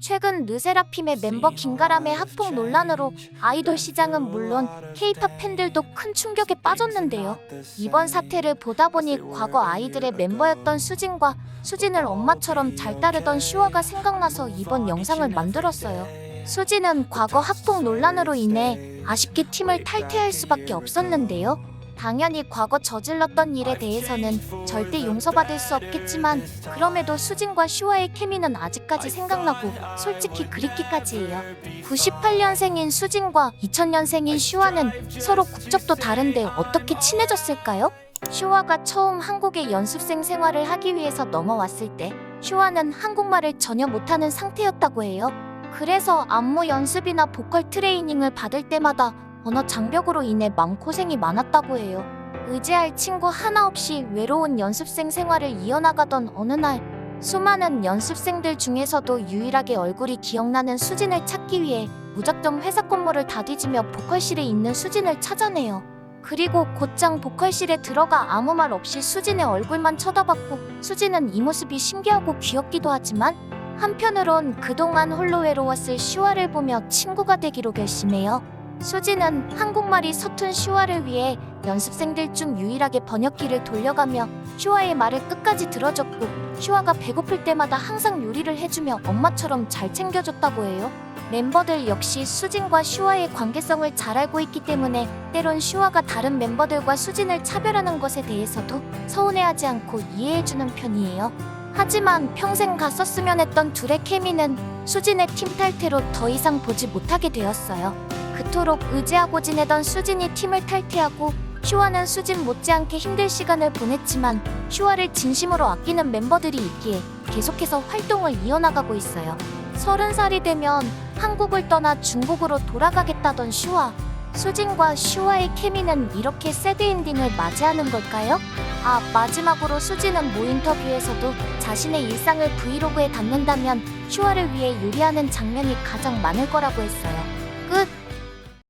최근 르세라핌의 멤버 김가람의 학폭 논란으로 아이돌 시장은 물론 K-팝 팬들도 큰 충격에 빠졌는데요. 이번 사태를 보다 보니 과거 아이들의 멤버였던 수진과 수진을 엄마처럼 잘 따르던 슈아가 생각나서 이번 영상을 만들었어요. 수진은 과거 학폭 논란으로 인해 아쉽게 팀을 탈퇴할 수밖에 없었는데요. 당연히 과거 저질렀던 일에 대해서는 절대 용서받을 수 없겠지만 그럼에도 수진과 슈아의 케미는 아직까지 생각나고 솔직히 그립기까지예요. 98년생인 수진과 2000년생인 슈아는 서로 국적도 다른데 어떻게 친해졌을까요? 슈아가 처음 한국에 연습생 생활을 하기 위해서 넘어왔을 때 슈아는 한국말을 전혀 못하는 상태였다고 해요. 그래서 안무 연습이나 보컬 트레이닝을 받을 때마다 언어 장벽으로 인해 마음고생이 많았다고 해요. 의지할 친구 하나 없이 외로운 연습생 생활을 이어나가던 어느 날 수많은 연습생들 중에서도 유일하게 얼굴이 기억나는 수진을 찾기 위해 무작정 회사 건물을 다 뒤지며 보컬실에 있는 수진을 찾아내요. 그리고 곧장 보컬실에 들어가 아무 말 없이 수진의 얼굴만 쳐다봤고 수진은 이 모습이 신기하고 귀엽기도 하지만 한편으론 그동안 홀로 외로웠을 슈아를 보며 친구가 되기로 결심해요. 수진은 한국말이 서툰 슈아를 위해 연습생들 중 유일하게 번역기를 돌려가며 슈아의 말을 끝까지 들어줬고 슈아가 배고플 때마다 항상 요리를 해주며 엄마처럼 잘 챙겨줬다고 해요. 멤버들 역시 수진과 슈아의 관계성을 잘 알고 있기 때문에 때론 슈아가 다른 멤버들과 수진을 차별하는 것에 대해서도 서운해하지 않고 이해해주는 편이에요. 하지만 평생 갔었으면 했던 둘의 케미는 수진의 팀 탈퇴로 더 이상 보지 못하게 되었어요. 그토록 의지하고 지내던 수진이 팀을 탈퇴하고 슈아는 수진 못지않게 힘들 시간을 보냈지만 슈아를 진심으로 아끼는 멤버들이 있기에 계속해서 활동을 이어나가고 있어요. 30살이 되면 한국을 떠나 중국으로 돌아가겠다던 슈아. 수진과 슈아의 케미는 이렇게 새드 엔딩을 맞이하는 걸까요? 마지막으로 수진은 모 인터뷰에서도 자신의 일상을 브이로그에 담는다면 슈아를 위해 요리하는 장면이 가장 많을 거라고 했어요.